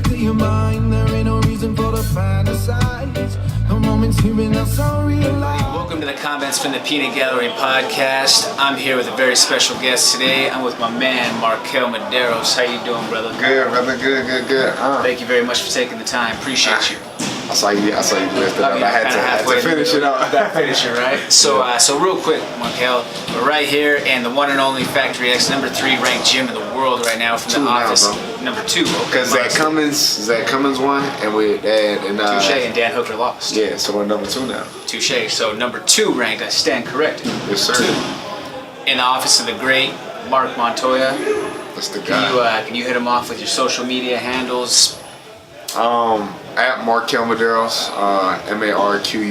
clear your mind. There ain't no reason for the fantasize. No moments here and now, so realize. Welcome to the Comments from the Peanut Gallery podcast. I'm here with a very special guest today. I'm with my man, Marquel Mederos. How you doing, brother? Good, brother. Good. Thank you very much for taking the time. Appreciate you. I saw you lift it up. I had to finish it up. Gotta finish it, right? So real quick, Marquel, we're right here in the one and only Factory X, number 3 ranked gym in the world right now from the office. Now, number 2. Because Zach Cummins won, and Touche and Dan Hooker lost. Yeah, so we're number 2 now. Touche. So number 2 ranked. I stand corrected. Yes, sir. 2. In the office of the great Mark Montoya. That's the guy. Can you hit him off with your social media handles? At Marquel Mederos, MarquelMederos,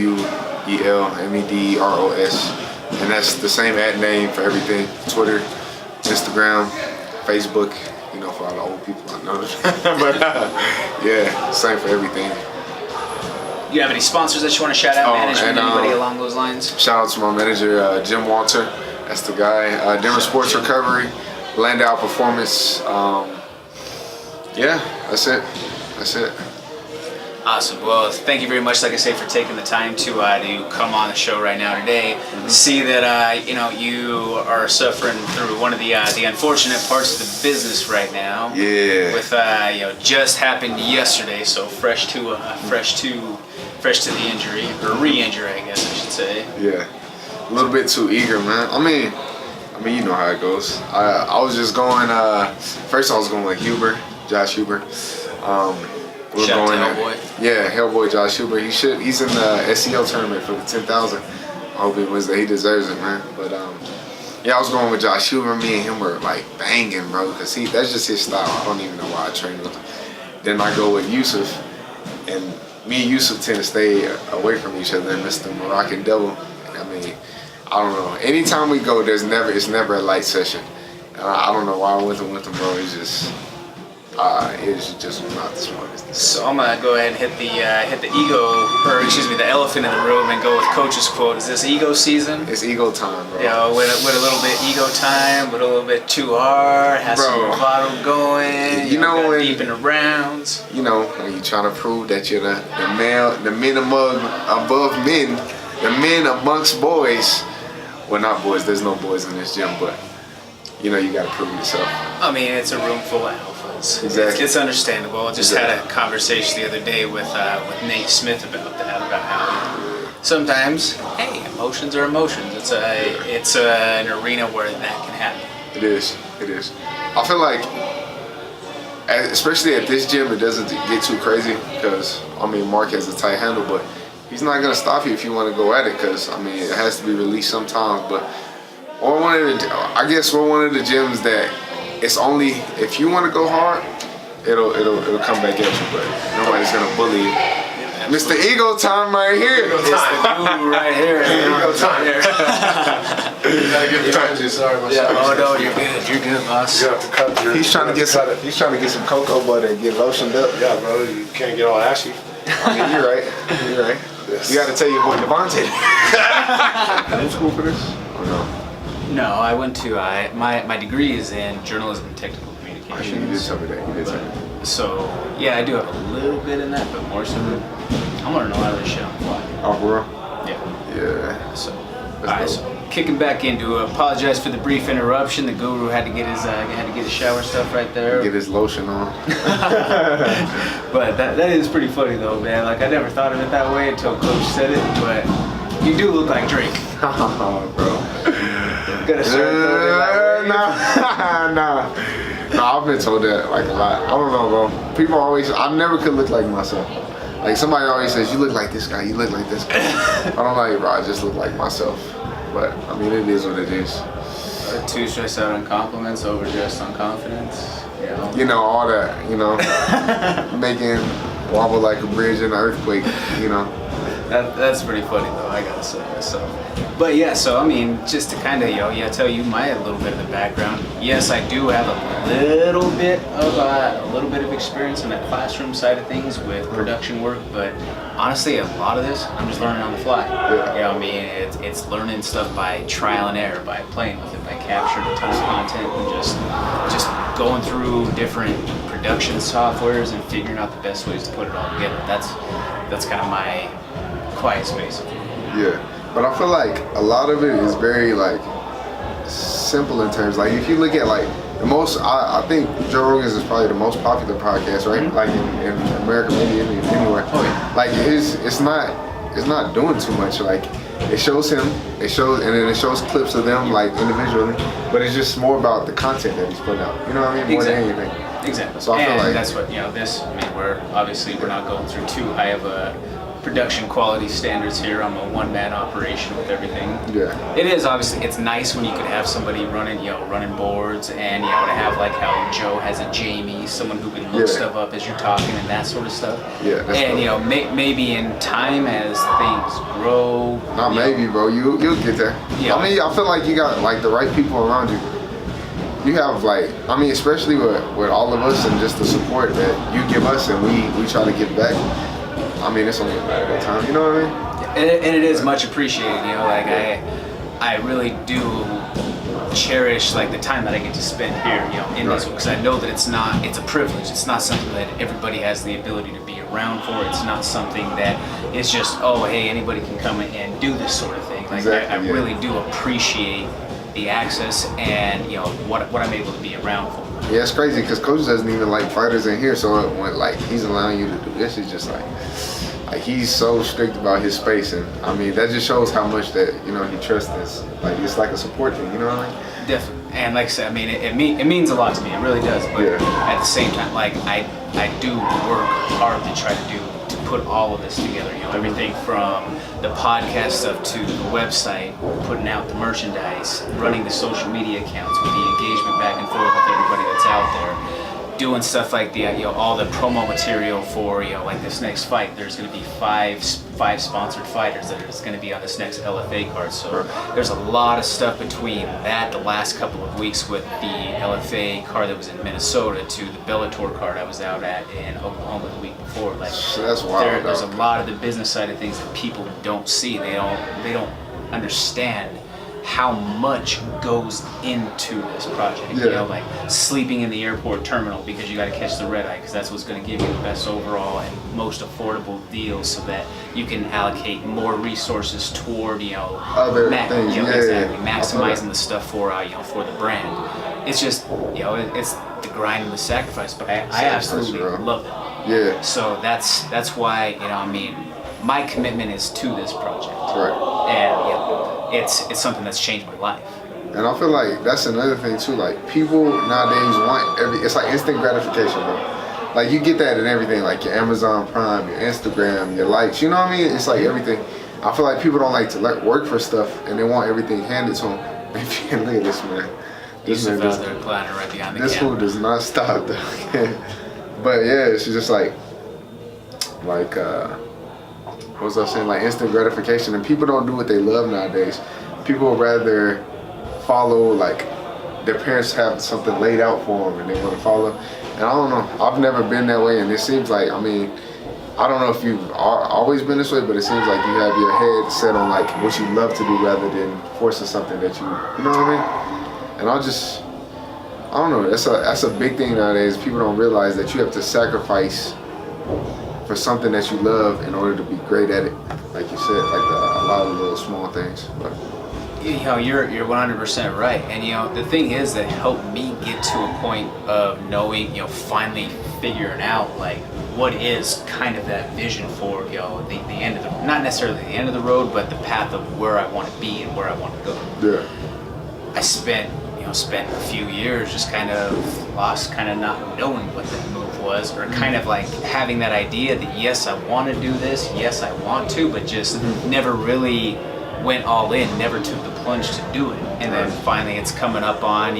and that's the same ad name for everything: Twitter, Instagram, Facebook. You know, for all the old people I know. But yeah, same for everything. You have any sponsors that you want to shout out? Management, anybody along those lines? Shout out to my manager, Jim Walter. That's the guy. Denver Sports Recovery, Landau Performance. Yeah, that's it. Awesome. Well, thank you very much, like I say, for taking the time to come on the show right now today. See that you are suffering through one of the unfortunate parts of the business right now. Yeah. With just happened yesterday, so fresh to the injury or re-injury, I guess I should say. Yeah. A little bit too eager, man. I mean, you know how it goes. I was just going. First, I was going with Josh Huber. We're Shout going out to Hellboy. Yeah, Hellboy Josh Huber. He's in the SEL tournament for the 10,000. I hope he wins that. He deserves it, man. But yeah, I was going with Josh Huber. Me and him were like banging, bro, because that's just his style. I don't even know why I train with him. Then I go with Yusuf, and me and Yusuf tend to stay away from each other and miss the Moroccan devil. I mean, I don't know. Anytime we go, it's never a light session. I don't know why I went with him, bro. It's just not the smartest. So I'm gonna go ahead and hit the elephant in the room and go with Coach's quote. Is this ego season? It's ego time, bro. With a little bit ego time, with a little bit too hard, has some bottle going. You know when deep in the rounds. You know when you trying to prove that you're the men above men, the men amongst boys. Well, not boys. There's no boys in this gym, but you got to prove yourself. I mean, it's a room full of alphas. Exactly. It's understandable. I just had a conversation the other day with Nate Smith about that, about how sometimes, hey, emotions are emotions. It's an arena where that can happen. It is. I feel like, especially at this gym, it doesn't get too crazy because Mark has a tight handle, but he's not gonna stop you if you want to go at it because it has to be released sometimes. But we're one of the gyms that it's only if you want to go hard, it'll come back at you, but nobody's gonna bully you. Mr. Ego Time right here. It's the guru right here. Ego Time. You gotta give time to. Sorry, my son. Oh no, you're good. You're good, boss. You have to cut your. He's trying to get some cocoa butter and get lotioned up. Yeah, bro. You can't get all ashy. You're right. Yes. You got to tell your boy Devontae. Are you in school for this? Or no? No, I went to my degree is in journalism and technical communications. Actually, you did tell me that. So yeah, I do have a little bit in that, but more so, I'm learning a lot of this shit on the fly. Oh, bro. Yeah. So, alright, so kicking back into it. Apologize for the brief interruption. The guru had to get his shower stuff right there. Get his lotion on. But that is pretty funny though, man. Like I never thought of it that way until Coach said it. But you do look like Drake. Oh, bro. Gonna start Nah, I've been told that like a lot. I don't know, bro. People I never could look like myself. Like somebody always says, you look like this guy, you look like this guy. I don't like, bro, I just look like myself. But it is what it is. Too stressed out on compliments, overdressed on confidence. All that, making wobble like a bridge in an earthquake, That's pretty funny though, I gotta say. So, but yeah, so just to kind of tell you my little bit of the background. Yes, I do have a little bit of experience in the classroom side of things with production work, but honestly, a lot of this I'm just learning on the fly. It's learning stuff by trial and error, by playing with it, by capturing a ton of content and just going through different production softwares and figuring out the best ways to put it all together. That's kind of my quiet space. Yeah, but I feel like a lot of it is very like simple in terms. Like if you look at like the most, I think Joe Rogan's is probably the most popular podcast, right? Mm-hmm. Like in America, maybe anywhere. Oh, yeah. Like it's not doing too much. Like it shows him, and then it shows clips of them like individually, but it's just more about the content that he's putting out. You know what I mean? More than anything. Exactly. So I feel like that's what this. I mean, we're not going through too high of a production quality standards here. I'm a one-man operation with everything. Yeah. It is obviously, it's nice when you could have somebody running boards, and to have like how Joe has a Jamie, someone who can look stuff up as you're talking and that sort of stuff. Yeah. That's and maybe in time as things grow. Not maybe, bro. You'll get there. Yeah. I mean, I feel like you got like the right people around you. You have like, I mean, especially with all of us and just the support that you give us and we try to give back. I mean, it's only a matter of time. You know what I mean? And it is much appreciated. Like I really do cherish like the time that I get to spend here, in this, because I know that it's a privilege. It's not something that everybody has the ability to be around for. It's not something that is just, oh, hey, anybody can come and do this sort of thing. Like I really do appreciate the access and what I'm able to be around for. Yeah, it's crazy because Coach doesn't even like fighters in here, so when like he's allowing you to do this, it's just like he's so strict about his space, and I mean that just shows how much that he trusts this. Like it's like a support thing, you know what I mean? Definitely. And like I said, I mean it means a lot to me. It really does. But at the same time, like I do work hard to try to put all of this together. Everything from the podcast stuff to the website, putting out the merchandise, running the social media accounts, with the engagement back and forth with everybody that's out there, doing stuff like the all the promo material for like this next fight. There's going to be five sponsored fighters that is going to be on this next LFA card. So there's a lot of stuff between that, the last couple of weeks with the LFA card that was in Minnesota, to the Bellator card I was out at in Oklahoma the week before. Like that's wild. There's a lot of the business side of things that people don't see. They don't understand how much goes into this project. Like sleeping in the airport terminal because you got to catch the red eye, because that's what's going to give you the best overall and most affordable deals, so that you can allocate more resources toward other things. Exactly, maximizing the stuff for for the brand. It's just it's the grind and the sacrifice, but I absolutely love it. Yeah. So that's why my commitment is to this project. Right. And it's something that's changed my life. And I feel like that's another thing too. Like people nowadays want it's like instant gratification, bro. Like you get that in everything, like your Amazon Prime, your Instagram, your likes. You know what I mean? It's like everything. I feel like people don't like to work for stuff, and they want everything handed to them. Look at this man. This man out there reclining right behind the This camera. fool does not stop though. But yeah, it's just like what was I saying? Like instant gratification, and people don't do what they love nowadays. People would rather follow, like their parents have something laid out for them and they want to follow. And I don't know, I've never been that way, and it seems like, I don't know if you've always been this way, but it seems like you have your head set on like what you love to do rather than forcing something that you know what I mean? And I don't know, that's a big thing nowadays. People don't realize that you have to sacrifice for something that you love in order to be great at it. Like you said, like a lot of little small things. But you're 100% right. And the thing is that helped me get to a point of knowing, finally figuring out like what is kind of that vision for the end of the, not necessarily the end of the road, but the path of where I want to be and where I want to go. yeah. I spent a few years just kind of lost, kind of not knowing what the move was, or kind of like having that idea that yes, I want to do this, yes, I want to, but just never really went all in, never took the plunge to do it. And then finally it's coming up on,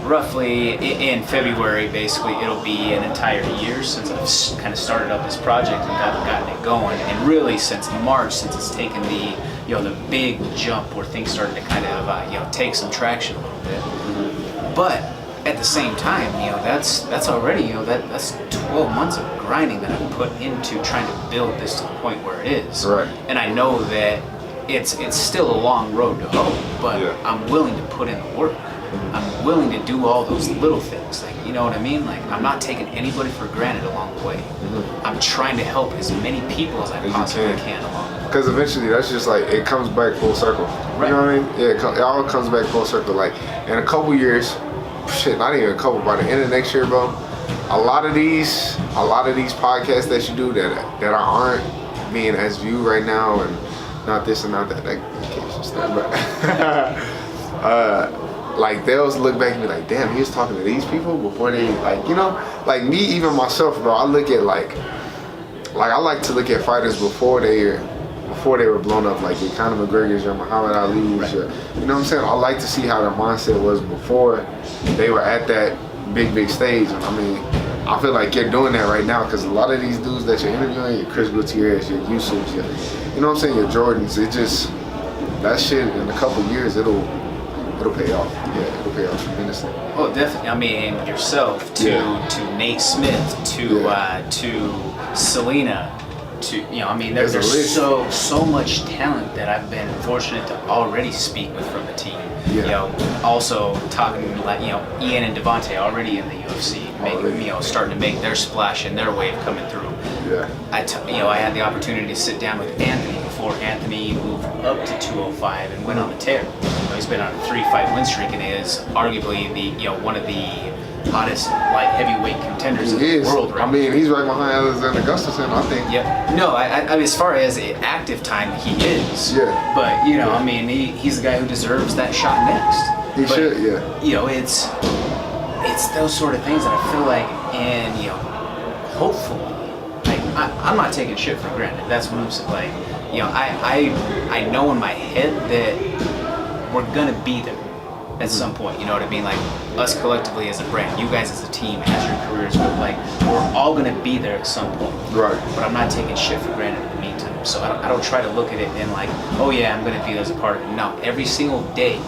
roughly in February, basically it'll be an entire year since I've kind of started up this project and gotten it going. And really since March, since it's taken the big jump where things started to kind of take some traction a little bit. But at the same time, that's already that's 12 months of grinding that I've put into trying to build this to the point where it is. Right. And I know that it's still a long road to hoe, but Yeah. I'm willing to put in the work. I'm willing to do all those little things, like, you know what I mean? Like, I'm not taking anybody for granted along the way. I'm trying to help as many people as I As you possibly can. can along the way. Because eventually that's just like, it comes back full circle. Right. You know what I mean? Yeah, it all comes back full circle. Like, in a couple years, shit, not even a couple, by the end of next year, bro, a lot of these podcasts that you do that aren't being as viewed right now, and not this and not that, but like they'll look back and be like, damn, he was talking to these people before they, like, you know, like me, even myself, bro, I look at like I like to look at fighters before they were blown up, like your Conor McGregor's, your Muhammad Ali's, your, you know what I'm saying? I like to see how their mindset was before they were at that big stage. And I mean, I feel like you're doing that right now, because a lot of these dudes that you're interviewing, your Chris Gutierrez, your Yusuf, your, you know what I'm saying, your Jordans, it just, that shit in a couple years, it'll pay off. Yeah, it'll pay off tremendously. Oh, definitely. I mean, yourself to Nate Smith to Selena, to, you know, I mean, there's so much talent that I've been fortunate to already speak with from the team. Yeah. You know, also talking, like, you know, Ian and Devontae already in the UFC, making, you know, starting to make their splash and their wave coming through. Yeah. I had the opportunity to sit down with Anthony before Anthony moved up to 205 and went on the tear. You know, he's been on a 3-fight win streak and is arguably the, you know, one of the hottest light heavyweight contenders in the world right now. I mean, he's right behind Alexander Gustafsson, I think. Yep. No, I mean, as far as active time, he is. Yeah. But, you know, I mean, he's the guy who deserves that shot next. He should, yeah. You know, it's those sort of things that I feel like, and, you know, hopefully, like, I'm not taking shit for granted. That's what I'm saying. Like, you know, I know in my head that we're gonna be there at some point, you know what I mean? Like, us collectively as a brand, you guys as a team, as your careers go, like, we're all gonna be there at some point. Right. But I'm not taking shit for granted in the meantime. So I don't try to look at it and like, oh yeah, I'm gonna be there as a part of it. No, every single day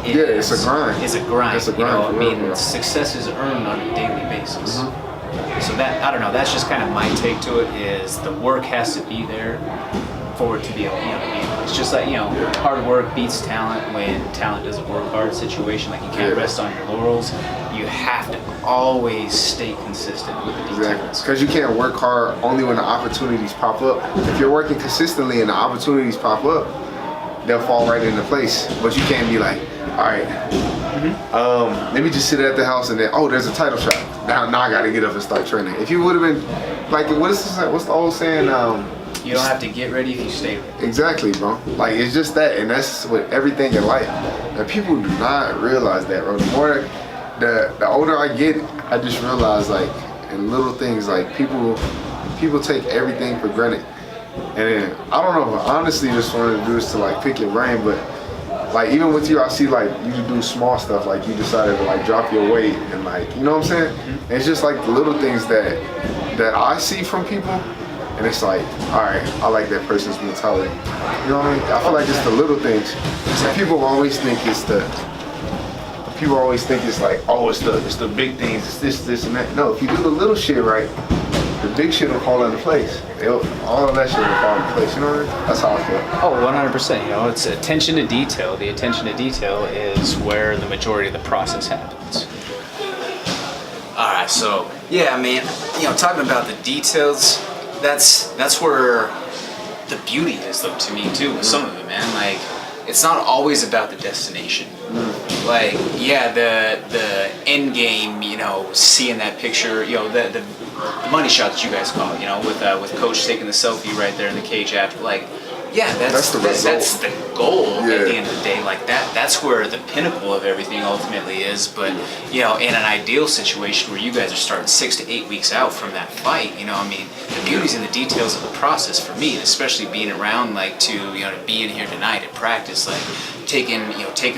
it's a grind. It's a grind. It's a grind, You know, for I real, mean, bro. Success is earned on a daily basis. So that, I don't know, that's just kind of my take to it, is the work has to be there for it to be able, you know, it's just like, you know, hard work beats talent when talent doesn't work hard situation. Like, you can't rest on your laurels. You have to always stay consistent with the details. Because you can't work hard only when the opportunities pop up. If you're working consistently and the opportunities pop up, they'll fall right into place. But you can't be like, all right, let me just sit at the house and then, oh, there's a title shot. Now I got to get up and start training. If you would have been, like, what's the old saying? You don't have to get ready if you stay ready. Exactly, bro. Like, it's just that, and that's with everything in life. And people do not realize that, bro. The older I get, I just realize, like, in little things, like, people take everything for granted. And then, I don't know, I honestly just wanted to do this to, like, pick your brain, but, like, even with you, I see, like, you do small stuff, like, you decided to, like, drop your weight, and, like, you know what I'm saying? And it's just, like, the little things that I see from people, and it's like, all right, I like that person's mentality. You know what I mean? I feel like it's the little things. And people always think it's like, oh, it's the big things, it's this and that. No, if you do the little shit right, the big shit will fall into place. All of that shit will fall into place. You know what I mean? That's how I feel. Oh, 100%. You know, it's attention to detail. The attention to detail is where the majority of the process happens. All right, so yeah, man. You know, talking about the details, that's where the beauty is, though, to me too. With some of it, man. Like, it's not always about the destination. Like, yeah, the end game, you know, seeing that picture, you know, the money shot that you guys call, you know, with Coach taking the selfie right there in the cage after, like, yeah, that's the goal at the end of the day. Like, that's where the pinnacle of everything ultimately is. But, you know, in an ideal situation where you guys are starting 6 to 8 weeks out from that fight, you know, I mean, the beauty's in the details of the process for me, especially being around, like, to be in here tonight at practice, like, taking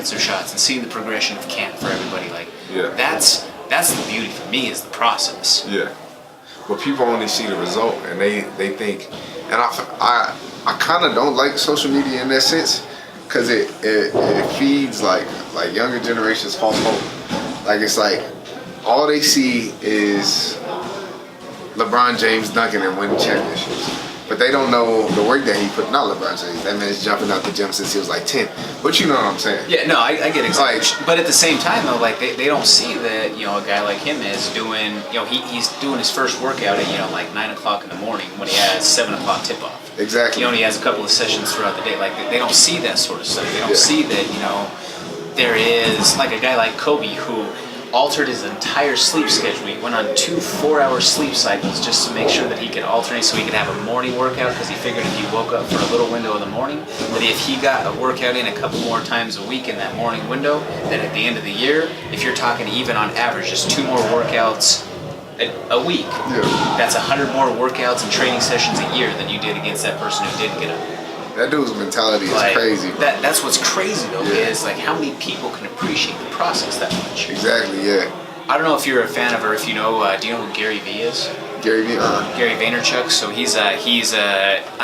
some shots and seeing the progression of camp for everybody. Like, that's the beauty for me, is the process. Yeah. But people only see the result, and they think, and I kind of don't like social media in that sense, because it feeds like younger generations false hope. Like, it's like all they see is LeBron James dunking and winning championships. But they don't know the work that he put. Not LeBron James. That man's jumping out the gym since he was like 10. But you know what I'm saying? Yeah, no, I get exactly. Like, but at the same time, though, like they don't see that, you know, a guy like him is doing, you know, he's doing his first workout at, you know, like 9 o'clock in the morning when he has 7 o'clock tip off. exactly. He only has a couple of sessions throughout the day. Like they don't see that sort of stuff. They don't see that, you know, there is like a guy like Kobe who altered his entire sleep schedule. He went on 2 4-hour sleep cycles just to make sure that he could alternate so he could have a morning workout, because he figured if he woke up for a little window in the morning, that if he got a workout in a couple more times a week in that morning window, that at the end of the year, if you're talking even on average just 2 more workouts a week, that's 100 more workouts and training sessions a year than you did against that person who didn't get up. That dude's mentality is Like, crazy, bro. That's what's crazy though, is like how many people can appreciate the process that much. Exactly, yeah. I don't know if you're a fan of, or if you know, do you know who Gary Vee is? Gary Vee, Gary Vaynerchuk. So he's an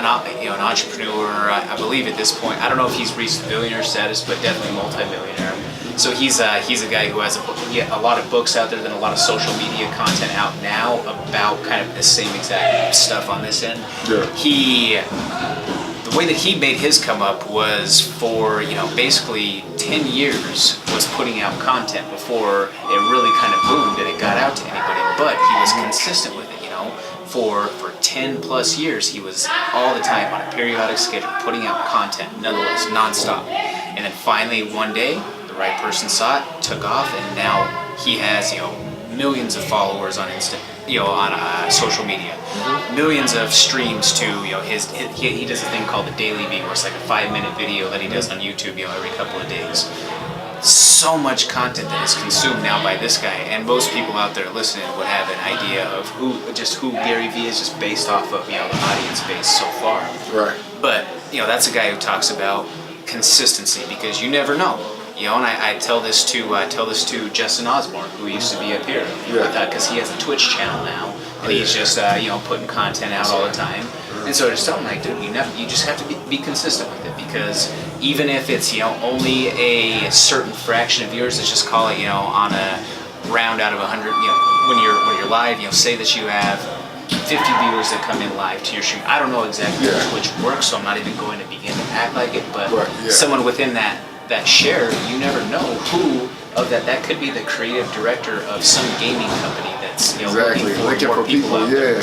entrepreneur. I believe at this point, I don't know if he's reached billionaire status, but definitely multi-millionaire. So he's a guy who has a lot of books out there, then a lot of social media content out now about kind of the same exact stuff on this end. Yeah. The way that he made his come up was for, you know, basically 10 years was putting out content before it really kind of boomed and it got out to anybody. But he was consistent with it, you know. For 10 plus years, he was all the time on a periodic schedule putting out content, nonetheless, nonstop. And then finally one day, the right person saw it, took off, and now he has, you know, millions of followers on social media, millions of streams to, you know, he does a thing called the Daily Vee, where it's like a 5-minute video that he does on YouTube, you know, every couple of days. So much content that is consumed now by this guy, and most people out there listening would have an idea of who Gary Vee is, just based off of, you know, the audience base so far. Right. But, you know, that's a guy who talks about consistency, because you never know. You know, and I tell this to Justin Osborne, who used to be up here, because he has a Twitch channel now, and he's just you know, putting content out all the time. And so I just tell him, like, dude, you just have to be consistent with it, because even if it's, you know, only a certain fraction of viewers, let's just call it, you know, on a round out of 100, you know, when you're live, you know, say that you have 50 viewers that come in live to your stream. I don't know exactly how Twitch works, so I'm not even going to begin to act like it, but someone within that share, you never know who of that could be the creative director of some gaming company that's, you know, looking for more people out there.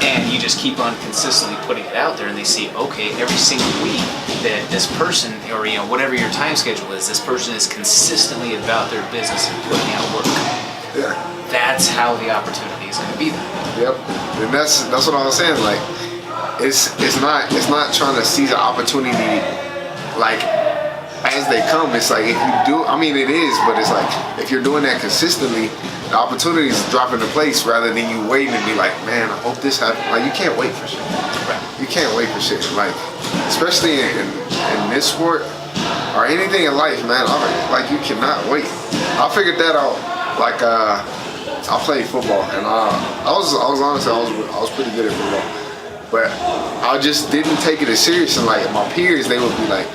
And you just keep on consistently putting it out there, and they see, okay, every single week that this person, or, you know, whatever your time schedule is, this person is consistently about their business and putting out work. Yeah. That's how the opportunity is going to be there. Yep. And that's what I was saying. Like, it's not trying to seize an opportunity like as they come. It's like, if you do, I mean, it is, but it's like, if you're doing that consistently, the opportunities drop into place rather than you waiting and be like, man, I hope this happens. Like, you can't wait for shit. You can't wait for shit. Like, especially in this sport or anything in life, man. Like, you cannot wait. I figured that out. Like, I played football, and I was honestly, I was pretty good at football, but I just didn't take it as serious. And like my peers, they would be like,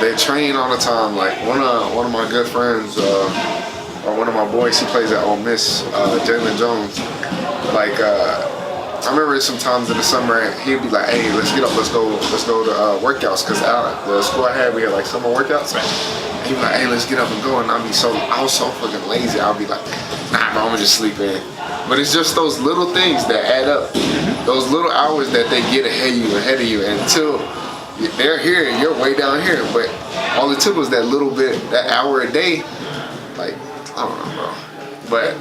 they train all the time. Like one of my good friends, or one of my boys, he plays at Ole Miss, Jalen Jones. Like I remember sometimes in the summer, he'd be like, "Hey, let's get up, let's go to workouts." Cause the school I had, we had like summer workouts. And he'd be like, "Hey, let's get up and go." And I was so fucking lazy. I'd be like, "Nah, bro, I'ma just sleep in." But it's just those little things that add up. Those little hours that they get ahead of you, and until they're here, you're way down here. But all it took was that little bit, that hour a day. Like, I don't know, bro. But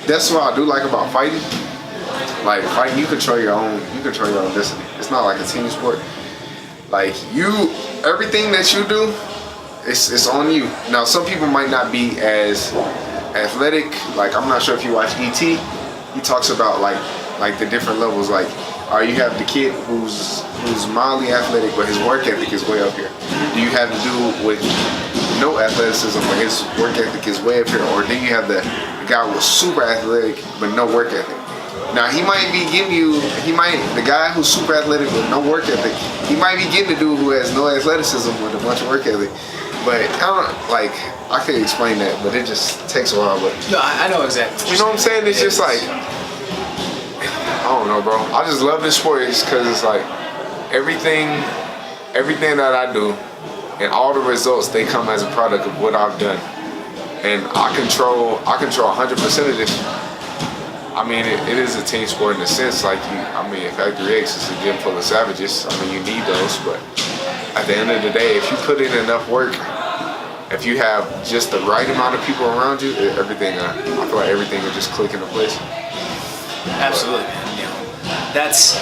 that's what I do like about fighting. Like fighting, you control your own destiny. It's not like a team sport. Like everything that you do, it's on you. Now some people might not be as athletic. Like, I'm not sure if you watch E.T. He talks about like the different levels. Like, you have the kid who's mildly athletic, but his work ethic is way up here. Do you have the dude with no athleticism, but his work ethic is way up here? Or then you have the guy with super athletic but no work ethic. Now he might be getting the guy who's super athletic with no work ethic, he might be getting the dude who has no athleticism with a bunch of work ethic. But I can't explain that, but it just takes a while. But no, I know exactly. You know what I'm saying? It's just like, don't know, bro. I just love this sport because it's like everything that I do and all the results, they come as a product of what I've done. And I control 100% of this. I mean, it is a team sport in a sense. Like, Factory X is a gym full of savages. I mean, you need those, but at the end of the day, if you put in enough work, if you have just the right amount of people around you, everything, I feel like everything will just click into place. Absolutely, man. You know, that's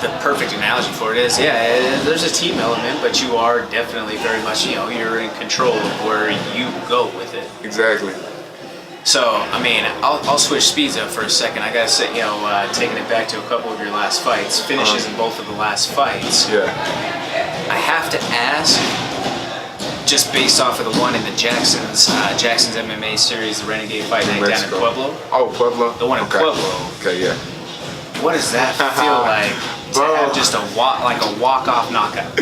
the perfect analogy for it. Is there's a team element, but you are definitely very much, you know, you're in control of where you go with it. Exactly. So, I mean, I'll switch speeds up for a second. I gotta say, you know, taking it back to a couple of your last fights, finishes in both of the last fights. Yeah. I have to ask, just based off of the one in the Jackson's MMA series, the Renegade Fight Night down in Pueblo. Oh, Pueblo. The one in Pueblo. Okay, yeah. What does that feel like to have just a walk-off knockout?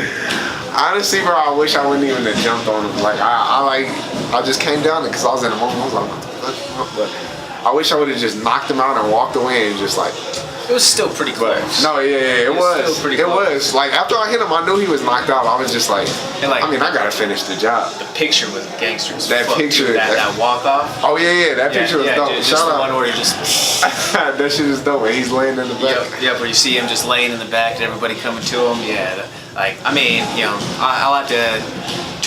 Honestly, bro, I wish I wouldn't even have jumped on him. Like, I just came down because I was in the moment. I was like, what the fuck? But I wish I would have just knocked him out and walked away and just like. It was still pretty close. No, yeah, it was. Still pretty close. It was. Like, after I hit him, I knew he was knocked out. I was just like, I gotta finish the job. The picture was gangsters. That picture. That walk-off. Oh, yeah, that picture was dope. Just Shout the out. one where he just... That shit is dope, man. He's laying in the back. Yep, where you see him just laying in the back and everybody coming to him. Yeah, I'll have to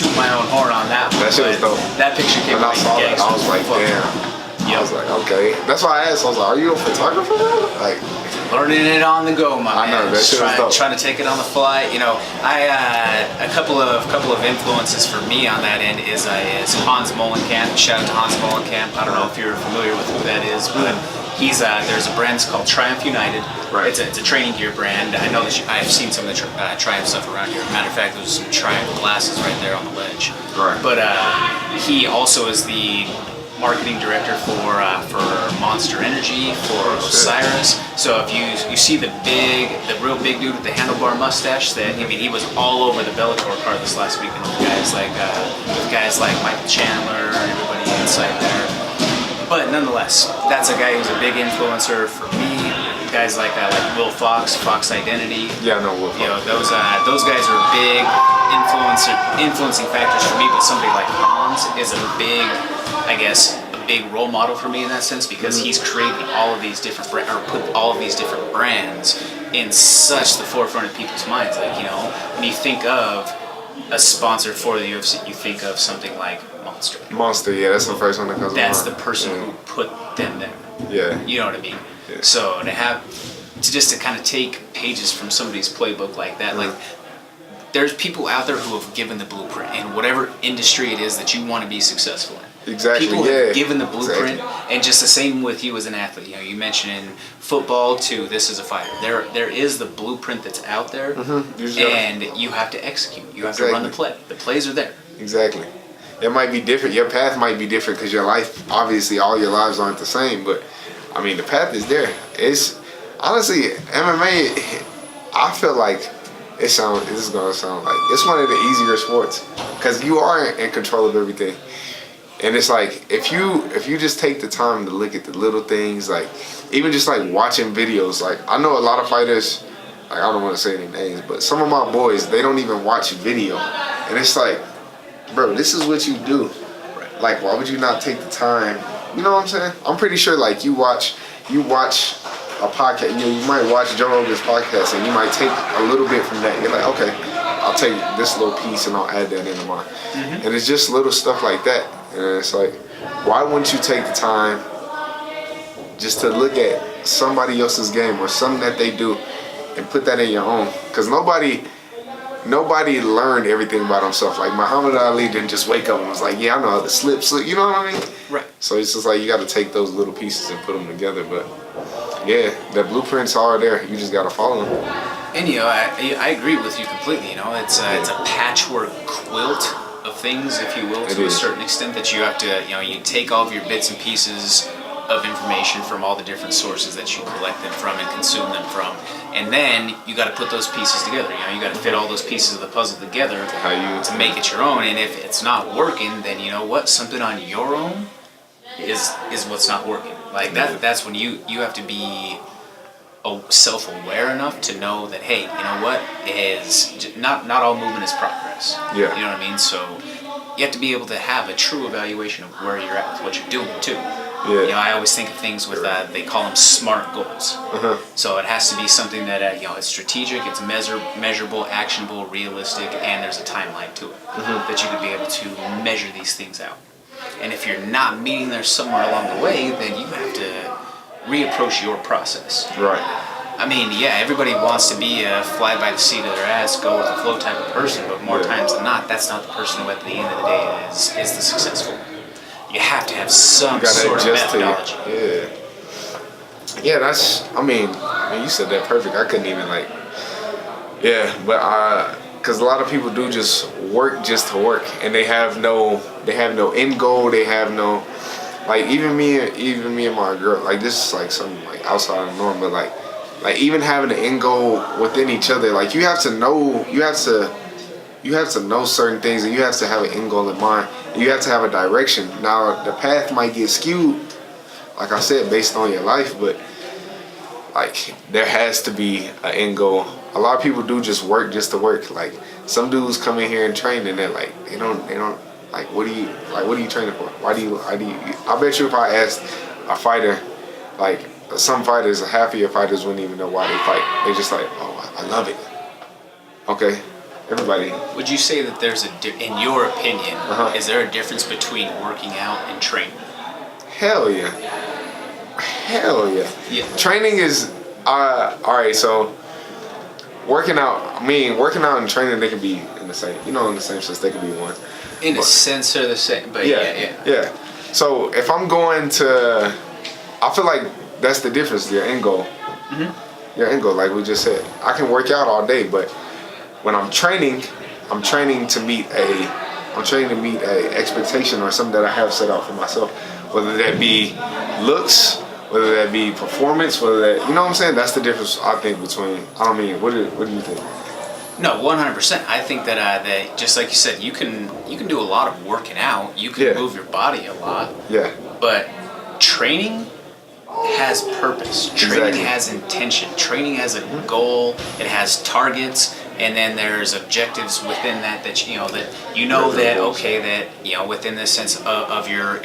toot my own horn on that one. That shit was dope. That picture came When I saw that, I was like, damn. Yep. I was like, okay. That's why I asked. I was like, are you a photographer, bro? Like, learning it on the go, my man. I know, that shit was dope. Trying to take it on the fly. You know, a couple of influences for me on that end is Hans Molenkamp. Shout out to Hans Molenkamp. I don't know if you're familiar with who that is, but he's there's a brand called Triumph United. Right. It's a training gear brand. I know that I've seen some of the Triumph stuff around here. Matter of fact, there's some Triumph glasses right there on the ledge. Right. But he also is the marketing director for Monster Energy, for Osiris. So if you see the real big dude with the handlebar mustache, he was all over the Bellator card this last weekend with guys like Michael Chandler, everybody inside there. But nonetheless, that's a guy who's a big influencer for me. Guys like Will Fox, Fox Identity. yeah, I know Will Fox. You know, those guys are big influencing factors for me. But somebody like Hans is a big role model for me in that sense, because he's created all of these different put all of these different brands in such the forefront of people's minds. Like, you know, when you think of a sponsor for the UFC, you think of something like Monster. Monster, yeah, that's the first one that comes to mind. That's the person who put them there. Yeah. You know what I mean? Yeah. So to kind of take pages from somebody's playbook like that, like, there's people out there who have given the blueprint in whatever industry it is that you want to be successful in. Exactly. People have given the blueprint, Exactly. and just the same with you as an athlete. You know, you mentioned in football too. This is a fighter. There is the blueprint that's out there, and you have to execute. You have to run the play. The plays are there. Exactly. It might be different. Your path might be different because your life, obviously, all your lives aren't the same. But I mean, the path is there. It's honestly MMA. I feel like this is gonna sound like it's one of the easier sports because you are in control of everything. And it's like if you just take the time to look at the little things, like even just like watching videos. Like I know a lot of fighters, like I don't want to say any names, but some of my boys, they don't even watch video, and it's like, bro, this is what you do. Like, why would you not take the time? You know what I'm saying? I'm pretty sure like you watch a podcast. You might watch Joe Rogan's podcast, and you might take a little bit from that. You're like, okay, I'll take this little piece and I'll add that into mine. And it's just little stuff like that. And it's like, why wouldn't you take the time just to look at somebody else's game or something that they do and put that in your own? Because nobody learned everything about himself. Like Muhammad Ali didn't just wake up and was like, yeah, I know how to slip. You know what I mean? Right. So it's just like you got to take those little pieces and put them together. But yeah, the blueprints are there. You just got to follow them. And you know, I agree with you completely. You know, it's a patchwork quilt of things, if you will, to a certain extent, that you have to, you know, you take all of your bits and pieces of information from all the different sources that you collect them from and consume them from, and then you got to put those pieces together. You know, you got to fit all those pieces of the puzzle together to make it your own. And if it's not working, then you know what, something on your own is what's not working. Like that's when you have to be self-aware enough to know that, hey, you know what, is not all movement is progress. Yeah. You know what I mean? So you have to be able to have a true evaluation of where you're at with what you're doing too. Yeah. You know, I always think of things with they call them SMART goals. So it has to be something that it's strategic, it's measurable, actionable, realistic, and there's a timeline to it that you can be able to measure these things out. And if you're not meeting there somewhere along the way, then you have to reapproach your process. Right. I mean, yeah, everybody wants to be a fly by the seat of their ass, go with the flow type of person, but more times than not, that's not the person who at the end of the day is the successful one. You have to have some sort of methodology. Yeah, that's, I mean, you said that perfect. I couldn't even but because a lot of people do just work just to work, and they have no end goal. They have no, like, even me and my girl, like, this is like something like outside of the norm, but like even having an end goal within each other, like, you have to know certain things, and you have to have an end goal in mind. You have to have a direction. Now, the path might get skewed, like I said, based on your life, but like, there has to be an end goal. A lot of people do just work just to work. Like, some dudes come in here and train, and they're like, they don't like, what are you training for? Why do you I bet you if I asked a fighter, like, some fighters, half of your fighters wouldn't even know why they fight. They just like, oh, I love it. Okay. Everybody. Would you say that there's in your opinion, is there a difference between working out and training? Hell yeah. Yeah. Training is, all right, so working out and training, they can be in the same, in the same sense, they can be one. In a sense, they're the same, but yeah. So if I'm going to, I feel like that's the difference, your end goal. Your end goal, like we just said. I can work out all day, but when I'm training to meet a expectation or something that I have set out for myself, whether that be looks, whether that be performance, whether that, you know what I'm saying? That's the difference, I think, between, what do you think? No, 100%. I think that just like you said, you can do a lot of working out. You can move your body a lot. Yeah. But training has purpose. Training has intention. Training has a goal. It has targets, and then there's objectives within that within the sense of your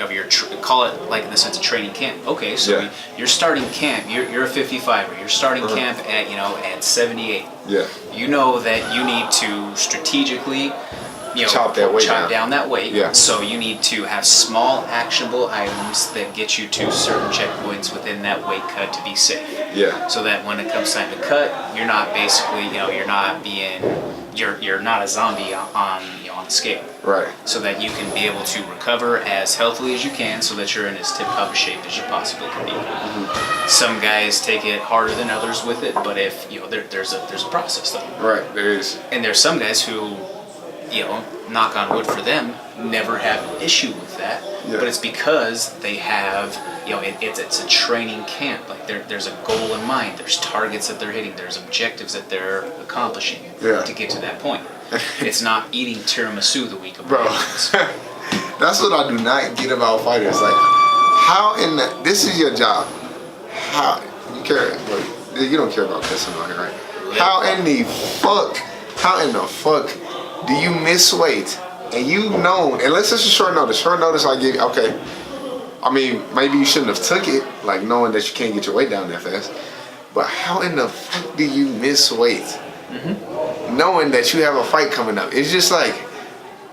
call it like in the sense of training camp. Okay, so you're starting camp. You're a 55er. You're starting camp at 78. Yeah. You know that you need to strategically chop down that weight. Yeah. So you need to have small actionable items that get you to certain checkpoints within that weight cut to be safe. Yeah. So that when it comes time to cut, you're not basically, you're not a zombie on the scale. Right. So that you can be able to recover as healthily as you can, so that you're in as tip-top shape as you possibly can be. Some guys take it harder than others with it, but if there's a process though. Right. There is. And there's some guys who, knock on wood for them, never have an issue with that. Yeah. But it's because they have, it's a training camp. Like there's a goal in mind. There's targets that they're hitting. There's objectives that they're accomplishing to get to that point. It's not eating tiramisu the week of Bro, that's what I do not get about fighters. Like, how this is your job. How, you care, you don't care about this one, right? How in the fuck do you miss weight? And unless it's a short notice I give you, okay. I mean, maybe you shouldn't have took it, like knowing that you can't get your weight down that fast. But how in the fuck do you miss weight? Knowing that you have a fight coming up. It's just like,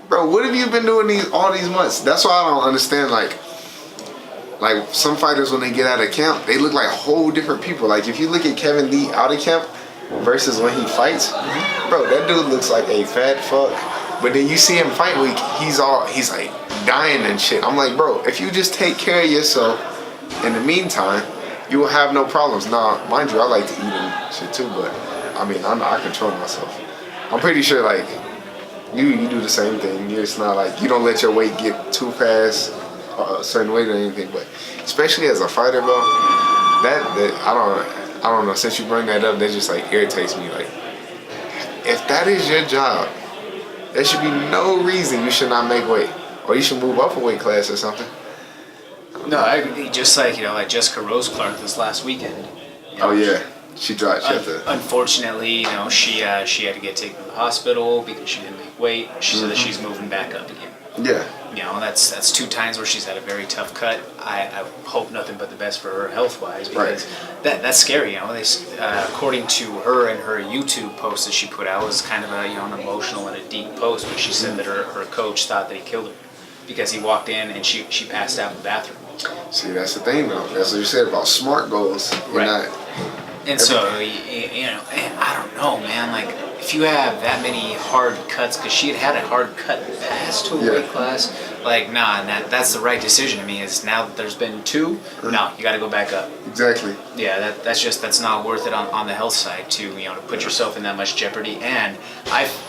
bro, what have you been doing all these months? That's why I don't understand, like some fighters, when they get out of camp, they look like whole different people. Like, if you look at Kevin Lee out of camp versus when he fights, bro, that dude looks like a fat fuck. But then you see him fight week, he's like dying and shit. I'm like, bro, if you just take care of yourself in the meantime, you will have no problems. Now, mind you, I like to eat and shit too, but I mean, I control myself. I'm pretty sure, like, you do the same thing. It's not like you don't let your weight get too past a certain weight or anything, but especially as a fighter, bro, that I don't know, since you bring that up, that just like irritates me. Like, if that is your job, there should be no reason you should not make weight, or you should move up a weight class or something. No, I agree. Just like Jessica Rose Clark this last weekend. Oh yeah. She dropped. She had to. Unfortunately, you know, she had to get taken to the hospital because she didn't make weight. She said that she's moving back up again. Yeah. You know, that's 2 times where she's had a very tough cut. I hope nothing but the best for her health-wise, because that's scary. You know, according to her and her YouTube post that she put out, was kind of a, you know, an emotional and a deep post, but she said that her coach thought that he killed her because he walked in and she passed out in the bathroom. See, that's the thing though. That's what you said about SMART goals. Right. And so, you know, I don't know, man. Like, if you have that many hard cuts, because she had a hard cut pass to a weight class, like, nah, that's the right decision to me. Is now that there's been 2, no, you got to go back up. Exactly. Yeah, that's not worth it on the health side to, you know, to put yourself in that much jeopardy. And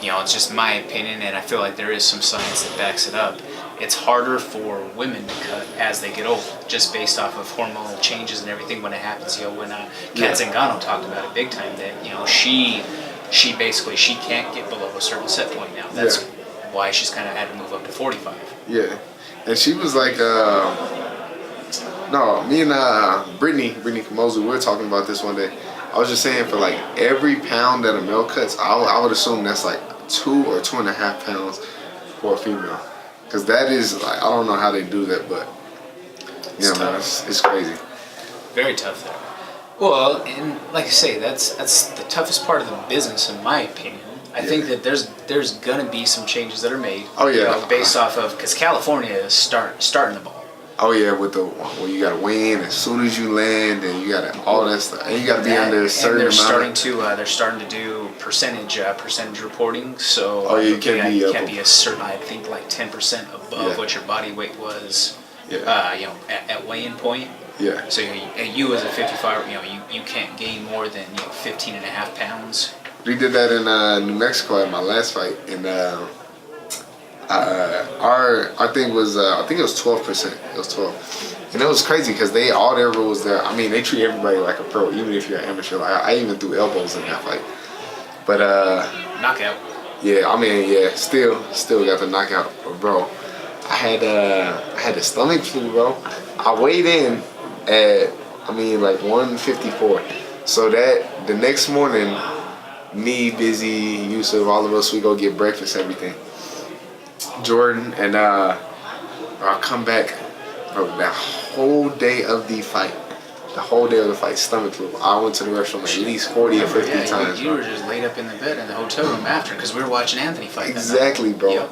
you know, it's just my opinion, and I feel like there is some science that backs it up. It's harder for women to cut as they get older, just based off of hormonal changes and everything when it happens. You know, when Kat Zingano talked about it big time, that, you know, she basically she can't get below a certain set point now. That's why she's kind of had to move up to 45. Yeah, and she was like, no, me and Brittany Mosley, we were talking about this one day. I was just saying, for like every pound that a male cuts, I would assume that's like 2 or 2.5 pounds for a female. Because that is, like, I don't know how they do that, but yeah, man, it's crazy. Very tough there. Well, and like I say, that's the toughest part of the business, in my opinion. I think that there's gonna be some changes that are made. Oh yeah, you know, based off of, because California is starting the ball. Oh yeah, with you gotta weigh in as soon as you land, and you gotta all that stuff, and you gotta be under a certain and amount. They're starting to do percentage reporting. So you can't be a certain, I think, like 10% above what your body weight was. Yeah. You know, at weigh-in point. Yeah. So you as a 55, you know, you can't gain more than 15 and a half pounds. We did that in New Mexico at my last fight, and our thing was I think it was 12%. It was 12, and it was crazy because all their rules there. I mean, they treat everybody like a pro, even if you're an amateur. Like I even threw elbows in that fight, but knockout. Yeah, I mean, yeah, still got the knockout, but bro, I had the stomach flu, bro. I weighed in at like 154, so that the next morning, me, Busy, Yusuf, all of us, we go get breakfast, everything. Jordan and I come back, bro. That whole day of the fight, stomach flu. I went to the restroom at least 40 or 50 times. You were just laid up in the bed in the hotel room after, because we were watching Anthony fight. Exactly, bro. Yep.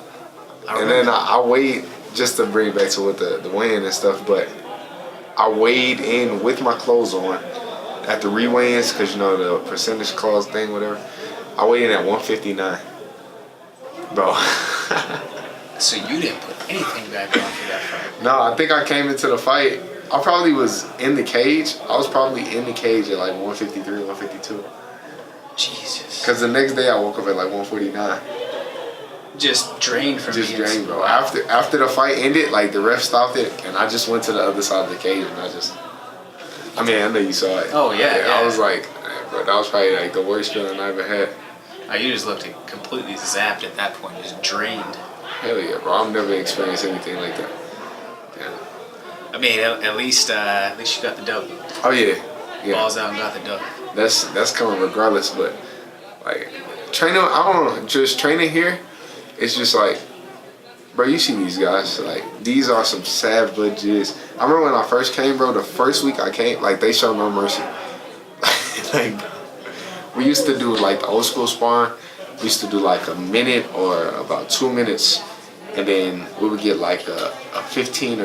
And then I weighed, just to bring it back to what the weigh-in and stuff, but I weighed in with my clothes on at the re-weigh-ins, because you know the percentage clause thing, whatever. I weighed in at 159, bro. So you didn't put anything back on for that fight? No, I think I came into the fight. I probably was in the cage. I was probably in the cage at like 153, 152. Jesus. Because the next day I woke up at like 149. Just drained from Just drained, bro. After the fight ended, like the ref stopped it, and I just went to the other side of the cage, and I know you saw it. Oh yeah. I was like, bro, that was probably like the worst feeling I ever had. You just looked completely zapped at that point, just drained. Hell yeah, bro. I've never experienced anything like that. Yeah. I mean, at least you got the dope. Oh yeah. Balls out and got the dope. That's coming regardless, but like training, I don't know, just training here, it's just like, bro, you see these guys, like these are some savages. I remember when I first came, bro, the first week I came, like they showed no mercy. Like we used to do like the old school sparring. We used to do like a minute or about 2 minutes, and then we would get like a 15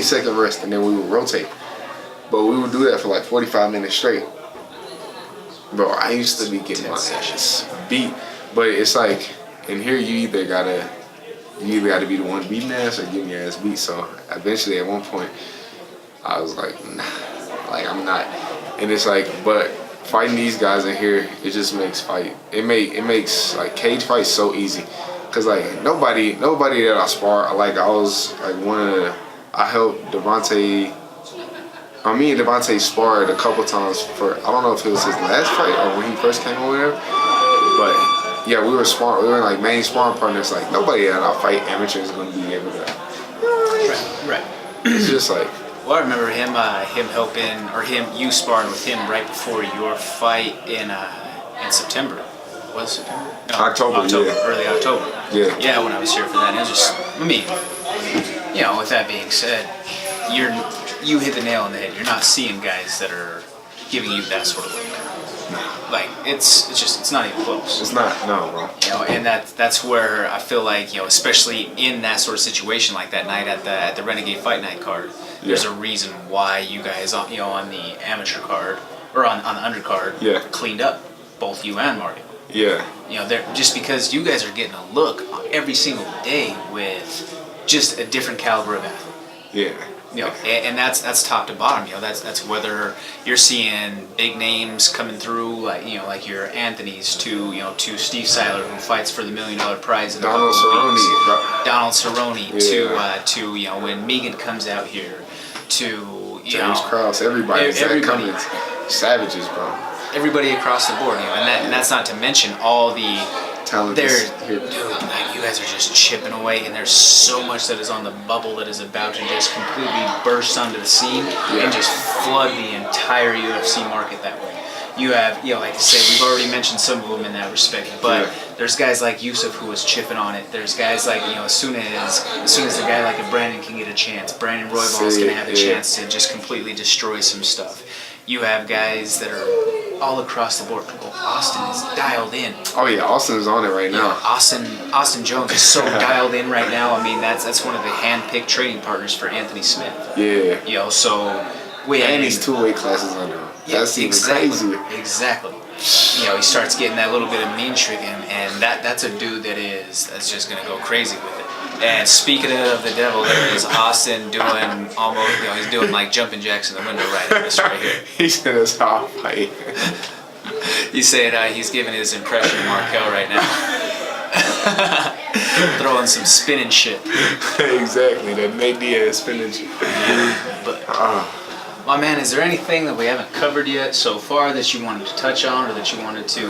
second rest, and then we would rotate. But we would do that for like 45 minutes straight. Bro, I used to be getting my ass beat. But it's like, in here you either gotta be the one beating ass or getting your ass beat. So eventually at one point, I was like, nah, like I'm not. And it's like, but fighting these guys in here, it just makes it makes like cage fights so easy. Cause like nobody that I spar, I helped Devontae. Me and Devontae sparred a couple times for, I don't know if it was his last fight or when he first came over there, but yeah, we were like main sparring partners. Like nobody that I fight amateur is gonna be able to. Right. It's just like, Well, I remember him helping, or you sparring with him right before your fight in September. Was it September? No, October, yeah. Early October. Yeah. Yeah, when I was here for that. And it was just, I mean, with that being said, you hit the nail on the head. You're not seeing guys that are giving you that sort of look. Like it's not even close. It's not, no, bro. And that's where I feel like, especially in that sort of situation, like that night at the Renegade Fight Night card, there's a reason why you guys on the amateur card or on the undercard cleaned up, both you and Mario. Yeah. They're just because you guys are getting a look every single day with just a different caliber of athlete. Yeah. And that's top to bottom. That's whether you're seeing big names coming through, like your Anthony's to Steve Seiler, who fights for the $1 million prize in Donald Cerrone, to when Megan comes out here, to James Krause, everybody, savages, bro. Everybody across the board, and that's not to mention all the talent. Dude, you guys are just chipping away, and there's so much that is on the bubble that is about to just completely burst onto the scene and just flood the entire UFC market that way. You have, like I said, we've already mentioned some of them in that respect, but there's guys like Yusuf who is chipping on it. There's guys like, as soon as a guy like a Brandon can get a chance, Brandon Royval is going to have a chance to just completely destroy some stuff. You have guys that are all across the board. Austin is dialed in. Oh yeah, Austin is on it right now. Austin Jones is so dialed in right now. I mean, that's one of the hand-picked training partners for Anthony Smith. Yeah. And he's 2 weight classes under him. That's even crazier. Exactly. He starts getting that little bit of mean streak, and that's a dude that's just gonna go crazy with it. And speaking of the devil, there is Austin doing almost, he's doing like jumping jacks in the window right at this right here. He's in his half fight. He's saying he's giving his impression of Marquel right now. Throwing some spinning shit. Exactly, that Nate Diaz spinning shit. But, my man, is there anything that we haven't covered yet so far that you wanted to touch on or that you wanted to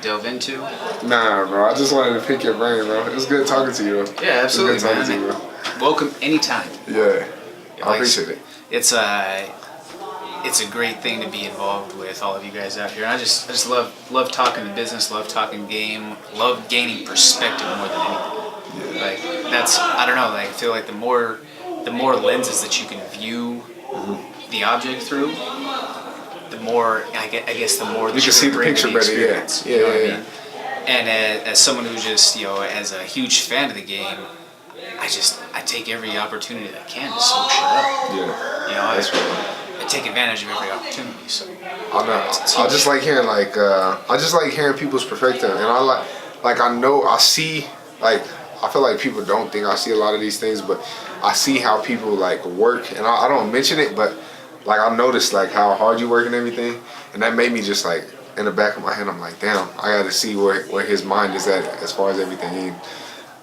delve into? Nah, bro. I just wanted to pick your brain, bro. It was good talking to you, bro. Yeah, absolutely, man. To you, bro. Welcome anytime. Yeah, I appreciate it. It's a great thing to be involved with all of you guys out here. And I just love talking the business, love talking game, love gaining perspective more than anything. Yeah. Like I don't know. Like I feel like the more lenses that you can view the object through, the more I guess the more you can see the picture better. Yeah. You know what I mean? And as someone who just as a huge fan of the game, I take every opportunity that I can to soak shit up. Yeah. That's right. I take advantage of every opportunity. So I know. I just like hearing I just like hearing people's perspective, and I see I feel like people don't think I see a lot of these things, but I see how people work, and I don't mention it, but I noticed how hard you work and everything, and that made me just in the back of my head, I'm like, damn, I got to see where his mind is at as far as everything.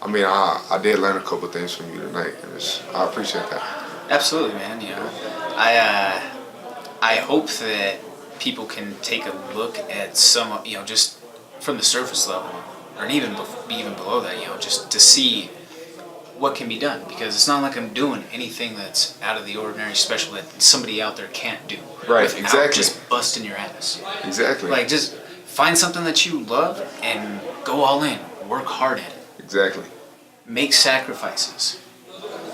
I mean, I did learn a couple things from you tonight, and I appreciate that. Absolutely, man. I hope that people can take a look at some, just from the surface level, or even below that, just to see what can be done, because it's not like I'm doing anything that's out of the ordinary, special that somebody out there can't do. Right, without exactly. Just busting your ass. Exactly. Just find something that you love and go all in. Work hard at it. Exactly. Make sacrifices.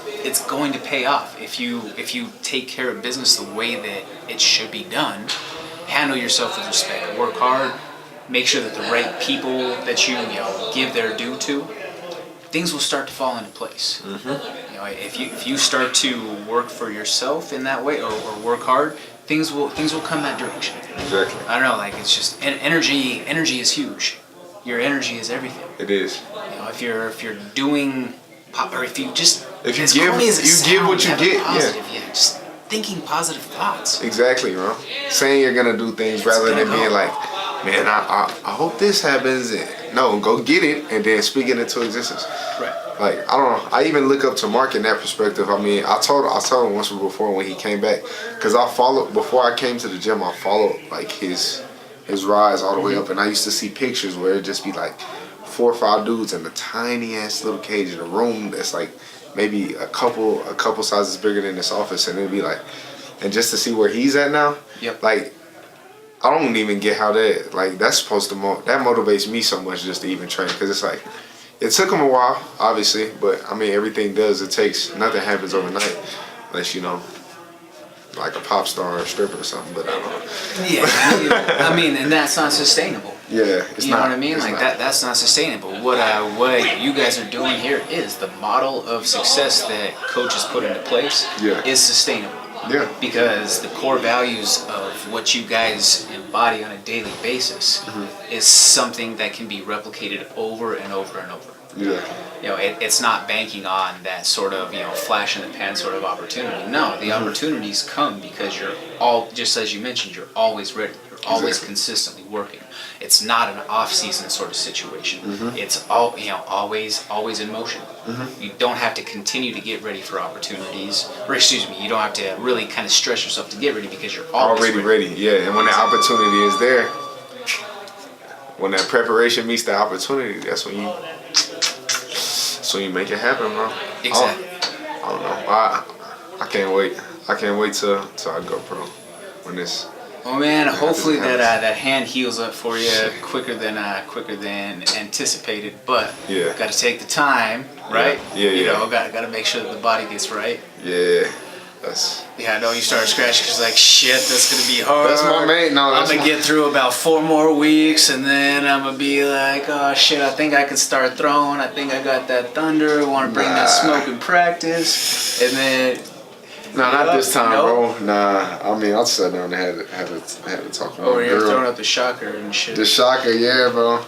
It's going to pay off if you take care of business the way that it should be done. Handle yourself with respect. Work hard. Make sure that the right people that you give their due to, things will start to fall into place. Mm-hmm. If you start to work for yourself in that way, or work hard, things will come that direction. Exactly. I don't know, it's just energy. Energy is huge. Your energy is everything. It is. If you're doing, or if you give what you get. Just thinking positive thoughts. Exactly, bro. Saying you're gonna do things rather than being like, man, I hope this happens. No, go get it and then speak it into existence. Right. I don't know. I even look up to Mark in that perspective. I mean, I told him once before when he came back, because before I came to the gym, I followed his rise all the way up, and I used to see pictures where it'd just be 4 or 5 dudes in a tiny ass little cage in a room that's maybe a couple sizes bigger than this office, and it'd be like, and just to see where he's at now, Yep. like I don't even get how that that's supposed to that motivates me so much just to even train, because it's like it took him a while, obviously, but I mean everything nothing happens overnight unless like a pop star or a stripper or something, but I don't know. Yeah, I mean, and that's not sustainable. Yeah, it's you know not, what I mean? it's Like not. that's not sustainable. What you guys are doing here is the model of success that coaches put into place Yeah. is sustainable. Yeah. Because the core values of what you guys embody on a daily basis is something that can be replicated over and over and over. Yeah. You know, it's not banking on that sort of, flash in the pan sort of opportunity. No, the opportunities come because you're just as you mentioned, you're always ready. You're always Exactly. consistently working. It's not an off-season sort of situation. It's always in motion. You don't have to continue to get ready for opportunities, or excuse me, you don't have to really kind of stress yourself to get ready because you're always Already ready. Yeah, and when the opportunity is there, when that preparation meets the opportunity, that's when you make it happen, bro. Exactly. I don't know. I can't wait. I can't wait till I go pro. When this. Well, man, hopefully happens. that hand heals up for you quicker than anticipated. But Yeah. got to take the time, right? Yeah, You yeah. know, got to make sure that the body gets right. Yeah. That's Yeah, I know you start scratching because like shit, that's gonna be hard. my main. No, I'm that's gonna my, get through about 4 more weeks, and then I'm gonna be like, oh shit, I think I can start throwing. I think I got that thunder. I want to bring that smoke in practice, and then. No, not this time, No? bro. Nah, I mean, I'll sit down and have a talk with Oh, my you're girl. throwing up the shocker and shit. The shocker, yeah, bro.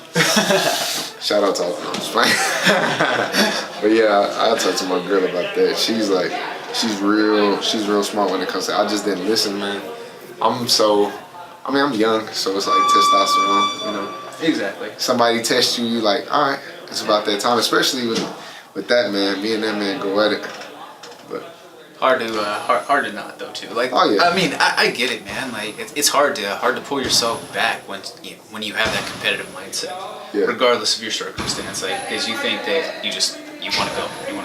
Shout out to all of them. But yeah, I talked to my girl about that. She's real smart when it comes to. I just didn't listen, man. I'm young, so it's like testosterone, you know. Exactly. Somebody tests you, like, all right, it's about that time. Especially with that man, me and that man go at it. But Hard to not though too. Like, Oh, yeah. I mean, I get it, man. Like, it's hard to pull yourself back when you have that competitive mindset, Yeah. regardless of your circumstance. Like, because you think that you want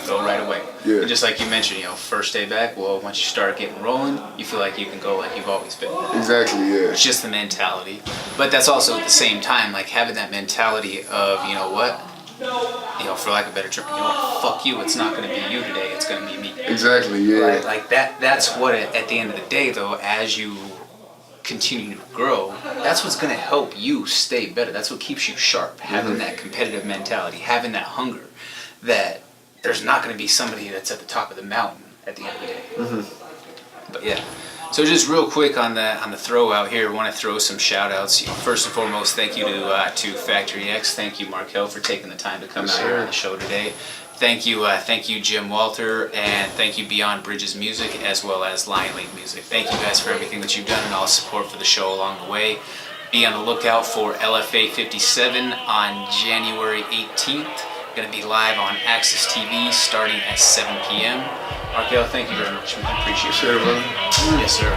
to go right away. Yeah. And just like you mentioned, first day back. Well, once you start getting rolling, you feel like you can go like you've always been. exactly, yeah. It's just the mentality, but that's also at the same time like having that mentality of for lack of a better term, fuck you. It's not going to be you today. It's going to be me. Exactly, yeah. Right? Like that. That's what at the end of the day, though, as you continue to grow, that's what's going to help you stay better. That's what keeps you sharp. Having that competitive mentality, having that hunger, that there's not going to be somebody that's at the top of the mountain at the end of the day. But yeah. So just real quick on the throw out here, I want to throw some shout outs. First and foremost, thank you to Factory X. Thank you, Marquel, for taking the time to come out here on the show today. Thank you, Jim Walter, and thank you Beyond Bridges Music, as well as Lion Lake Music. Thank you guys for everything that you've done and all support for the show along the way. Be on the lookout for LFA 57 on January 18th. Going to be live on Access TV starting at 7 p.m. Marquel, thank you very much, man. Appreciate it. Sure, brother. Yes, sir.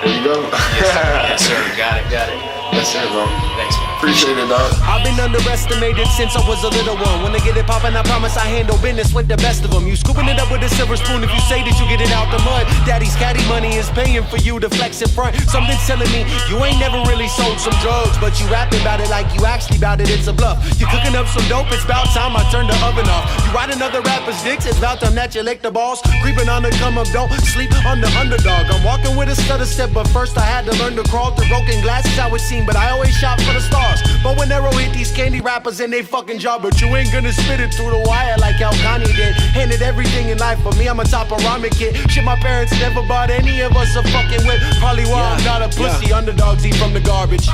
There you go. Yes, sir. Got it. That's it, bro. Thanks, man. Appreciate it, dog. I've been underestimated since I was a little one. When I get it poppin', I promise I handle business with the best of them. You scooping it up with a silver spoon if you say that you get it out the mud. Daddy's caddy money is paying for you to flex in front. Something's telling me you ain't never really sold some drugs, but you rapping about it like you actually about it, it's a bluff. You cooking up some dope, it's about time I turn the oven off. You riding other rappers' dicks, it's about time that you lick the balls. Creeping on the come up, don't sleep on the underdog. I'm walking with a stutter step, but first I had to learn to crawl through broken glasses I was seen, but I always shot for the stars. But when Arrow hit these candy rappers in they fucking job, but you ain't gonna spit it through the wire like how Kanye did. Handed everything in life for me, I'm a top of ramen kid. Shit, my parents never bought any of us a fucking whip. Probably why I'm not a pussy. Underdogs eat from the garbage.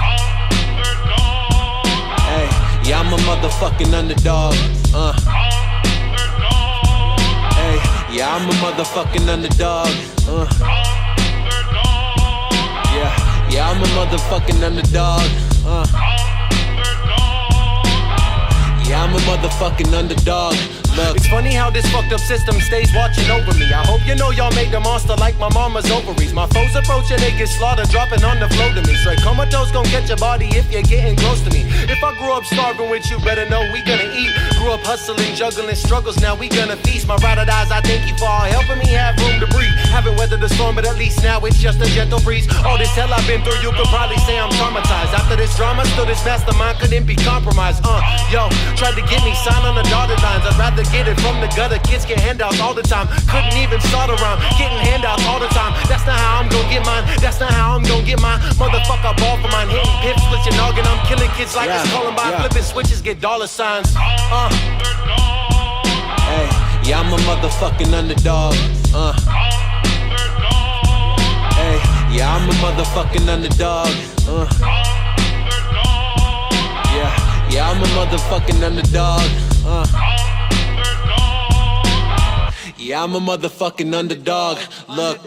Hey, yeah, I'm a motherfucking underdog. Hey, yeah, I'm a motherfucking underdog. Yeah, I'm a motherfucking underdog. Yeah, I'm a motherfucking underdog. Look, it's funny how this fucked up system stays watching over me. I hope you know y'all made the monster like my mama's ovaries. My foes approaching, they get slaughtered, dropping on the floor to me. Straight comatose gon' get your body if you're getting close to me. If I grew up starving with you, better know we gonna eat. Grew up hustling, juggling struggles, now we gonna feast. My ride or dies, I thank you for all helping me have room to breathe. Haven't weathered the storm, but at least now it's just a gentle breeze. All this hell I've been through, you could probably say I'm traumatized. After this drama, still this mastermind couldn't be compromised. Yo, tried to get me signed on the dotted lines. I'd rather get it from the gutter. Kids get handouts all the time. Couldn't even start around getting handouts all the time. That's not how I'm gonna get mine. That's not how I'm gonna get mine. Motherfucker, I ball for mine. Hitting pips, split your noggin. I'm killing kids like it's Columbine. Flipping switches, get dollar signs. Hey, yeah, I'm a motherfucking underdog. Hey, yeah, I'm a motherfucking underdog. Yeah, I'm a motherfucking underdog. Yeah, I'm a motherfucking underdog. Look.